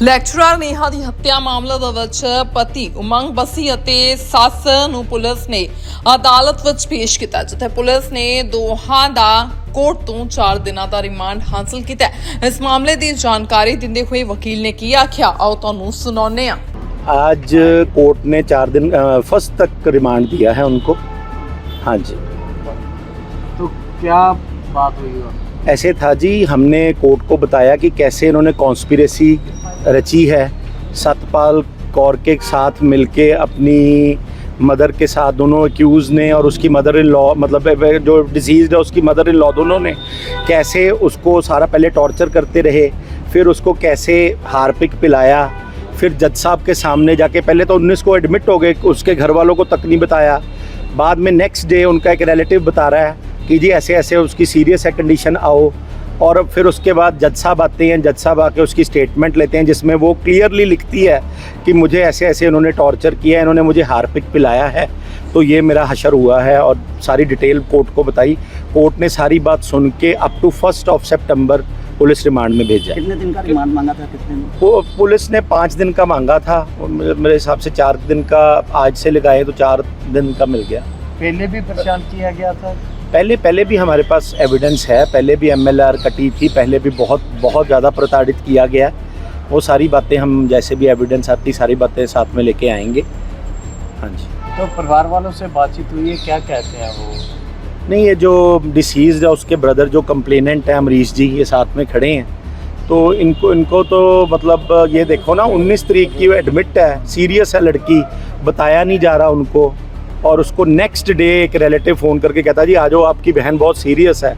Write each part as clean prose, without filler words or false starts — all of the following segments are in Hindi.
ਲੈਕਚਰਰ ਨੇਹਾ ਦੀ ਹੱਤਿਆ ਮਾਮਲੇ ਦੇ ਵਿੱਚ ਪਤੀ ਉਮੰਗ ਬਸੀ ਅਤੇ ਸੱਸ ਨੂੰ ਪੁਲਿਸ ਨੇ ਅਦਾਲਤ ਵਿੱਚ ਪੇਸ਼ ਕੀਤਾ, ਜਿੱਥੇ ਪੁਲਿਸ ਨੇ ਦੋਹਾਂ ਦਾ ਕੋਰਟ ਤੋਂ 4 ਦਿਨਾਂ ਦਾ ਰਿਮਾਂਡ ਹਾਸਲ ਕੀਤਾ। ਇਸ ਮਾਮਲੇ ਦੀ ਜਾਣਕਾਰੀ ਦਿੰਦੇ ਹੋਏ ਵकील ने ਕੀ ਆਖਿਆ, आओ ਤੁਹਾਨੂੰ ਸੁਣਾਉਂਦੇ ਹਾਂ। आज कोर्ट ने 4 दिन फर्स्ट तक रिमांड दिया है उनको। हाँ जी, तो क्या बात हुई? ऐसे था जी, हमने कोर्ट को बताया कि कैसे इन्होंने कॉन्स्पिरेसी रची है, सतपाल कौर के साथ मिलके अपनी मदर के साथ दोनों एक्यूज़ ने और उसकी मदर इन लॉ, मतलब जो डिसीज़ है उसकी मदर इन लॉ, दोनों ने कैसे उसको सारा पहले टॉर्चर करते रहे, फिर उसको कैसे हार्पिक पिलाया, फिर जज साहब के सामने जाके पहले तो 19 को एडमिट हो गए, उसके घर वालों को तक नहीं बताया। बाद में नेक्स्ट डे उनका एक रिलेटिव बता रहा है कि जी ऐसे ऐसे उसकी सीरियस है कंडीशन, आओ। और फिर उसके बाद जज साहब आते हैं, जज साहब आके उसकी स्टेटमेंट लेते हैं जिसमें वो क्लियरली लिखती है कि मुझे ऐसे ऐसे इन्होंने टॉर्चर किया है, इन्होंने मुझे हार्पिक पिलाया है, तो ये मेरा हशर हुआ है। और सारी डिटेल कोर्ट को बताई। कोर्ट ने सारी बात सुन के अप टू 1 सितंबर पुलिस रिमांड में भेजा। कितने दिन का रिमांड मांगा था? कितने दिन? वो पुलिस ने 5 दिन का मांगा था, मेरे हिसाब से 4 दिन का आज से लगाए तो 4 दिन का मिल गया। पहले भी परेशान किया गया था? पहले भी हमारे पास एविडेंस है, पहले भी MLR कटी थी, पहले भी बहुत ज़्यादा प्रताड़ित किया गया। वो सारी बातें हम जैसे भी एविडेंस आती सारी बातें साथ में लेके आएंगे। हाँ जी। तो परिवार वालों से बातचीत हुई है, क्या कहते हैं वो? नहीं, ये जो डिसीज़ है उसके ब्रदर जो कंप्लेनेंट है अमरीश जी, ये साथ में खड़े हैं। तो इनको तो मतलब ये देखो ना, 19 तारीख की एडमिट है, सीरियस है लड़की, बताया नहीं जा रहा उनको। और उसको नेक्स्ट डे एक रिलेटिव फ़ोन करके कहता जी आ जाओ, आपकी बहन बहुत सीरियस है।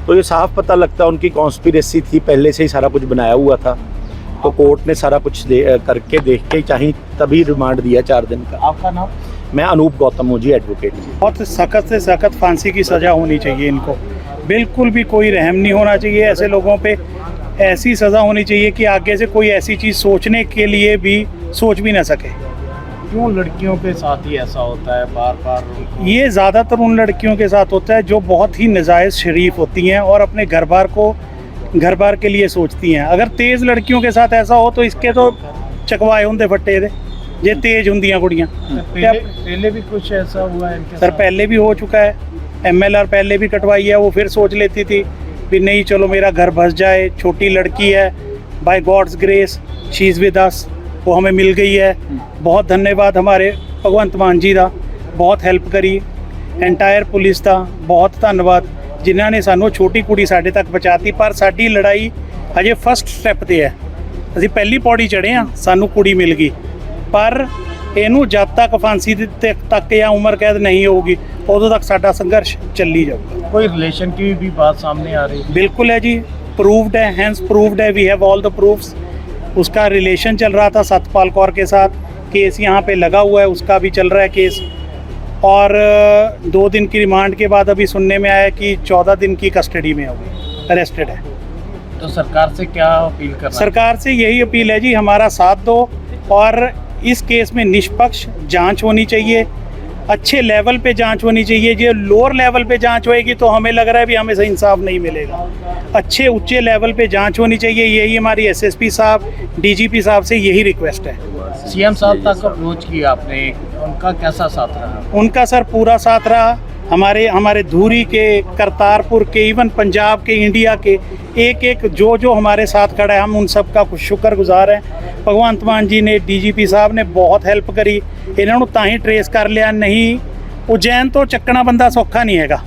तो ये साफ पता लगता है उनकी कॉन्स्पिरेसी थी, पहले से ही सारा कुछ बनाया हुआ था। तो कोर्ट ने सारा कुछ करके देख के चाहे तभी रिमांड दिया 4 दिन का। आपका नाम? मैं अनूप गौतम हूँ जी, एडवोकेट जी। बहुत सख्त से सख्त फांसी की सज़ा होनी चाहिए इनको, बिल्कुल भी कोई रहम नहीं होना चाहिए ऐसे लोगों पे। ऐसी सज़ा होनी चाहिए कि आगे से कोई ऐसी चीज़ सोचने के लिए भी सोच भी ना सके। क्यों लड़कियों के साथ ही ऐसा होता है बार बार? ये ज़्यादातर उन लड़कियों के साथ होता है जो बहुत ही नाजायज़ शरीफ होती हैं और अपने घर बार के लिए सोचती हैं। अगर तेज़ लड़कियों के साथ ऐसा हो तो इसके तो चकवाए होंगे फट्टे दे, ये तेज़ होंदियां कुड़ियाँ। पहले भी कुछ ऐसा हुआ है? सर पहले भी हो चुका है, MLR पहले भी कटवाई है। वो फिर सोच लेती थी कि नहीं चलो मेरा घर बस जाए, छोटी लड़की है, by God's grace she is with us, वो हमें मिल गई है। बहुत धन्यवाद हमारे भगवंत मान जी का, बहुत हेल्प करी, एंटायर पुलिस का बहुत धन्यवाद जिन्होंने सानू छोटी कुड़ी साढ़े तक पहुँचाती। पर साडी लड़ाई अजे फस्ट स्टैप ते है, असी पहली पौड़ी चढ़े हाँ, सानू कुड़ी मिल गई। पर इनू जब तक फांसी तक या उम्र कैद नहीं होगी उदों तक साडा संघर्ष चली जाऊगा। कोई रिलेशन की भी बात सामने आ रही है? बिल्कुल है जी, प्रूव्ड है, हैंस प्रूव्ड है, we have all the proofs. उसका रिलेशन चल रहा था सतपाल कौर के साथ, केस यहाँ पे लगा हुआ है, उसका भी चल रहा है केस। और 2 दिन की रिमांड के बाद अभी सुनने में आया कि 14 दिन की कस्टडी में अरेस्टेड है। तो सरकार से क्या अपील करना? सरकार से यही अपील है जी, हमारा साथ दो और इस केस में निष्पक्ष जांच होनी चाहिए, अच्छे लेवल पे जांच होनी चाहिए। जो लोअर लेवल पे जांच होएगी तो हमें लग रहा है भी हमें सही इंसाफ नहीं मिलेगा। अच्छे ऊंचे लेवल पे जांच होनी चाहिए, यही हमारी SSP साहब, DGP साहब से यही रिक्वेस्ट है। CM साहब तक अप्रोच किया आपने, उनका कैसा साथ रहा? उनका सर पूरा साथ रहा। हमारे धूरी के, करतारपुर के, इवन पंजाब के, इंडिया के एक जो हमारे साथ खड़ा है, हम उन सब का कुछ शुक्रगुजार हैं। भगवंत मान जी ने, DGP साहब ने बहुत हेल्प करी, इन्होंने तां ही ट्रेस कर लिया। नहीं उज्जैन तो चकना बंदा सौखा नहीं हैगा,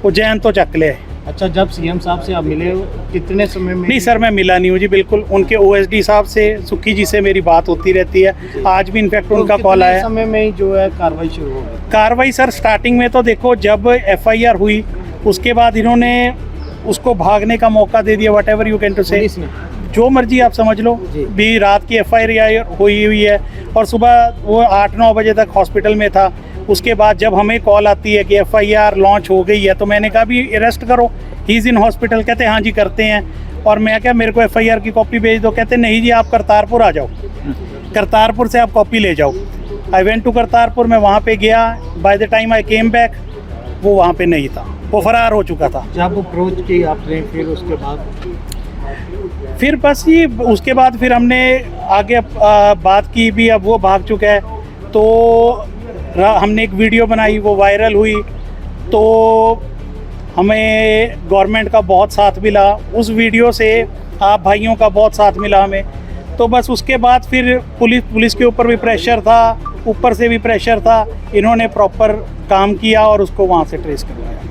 उज्जैन तो चक लिया। अच्छा, जब CM साहब से आप मिले हो कितने समय में? नहीं सर मैं मिला नहीं हूँ जी, बिल्कुल। उनके OSD साहब से, सुखी जी से मेरी बात होती रहती है, आज भी इनफैक्ट उनका कॉल आया। समय में ही जो है कार्रवाई शुरू हो गई? कार्रवाई सर स्टार्टिंग में तो देखो जब FIR हुई उसके बाद इन्होंने उसको भागने का मौका दे दिया, whatever you can to say, जो मर्जी आप समझ लो। भी रात की FIR हुई है और सुबह वो 8-9 बजे तक हॉस्पिटल में था। उसके बाद जब हमें कॉल आती है कि FIR लॉन्च हो गई है तो मैंने कहा भी अरेस्ट करो, ही इज़ इन हॉस्पिटल। कहते हाँ जी करते हैं। और मैं क्या, मेरे को FIR की कॉपी भेज दो। कहते नहीं जी आप करतारपुर आ जाओ, करतारपुर से आप कॉपी ले जाओ। आई वेंट टू करतारपुर, मैं वहाँ पे गया। By the time I came back वो वहाँ पे नहीं था, वो फरार हो चुका था। जब अप्रोच की आपने फिर उसके बाद फिर बस ये उसके बाद फिर हमने आगे बात की भी, अब वो भाग चुका है तो हमने एक वीडियो बनाई, वो वायरल हुई, तो हमें गवर्नमेंट का बहुत साथ मिला उस वीडियो से, आप भाइयों का बहुत साथ मिला हमें। तो बस उसके बाद फिर पुलिस के ऊपर भी प्रेशर था, ऊपर से भी प्रेशर था, इन्होंने प्रॉपर काम किया और उसको वहाँ से ट्रेस करवाया।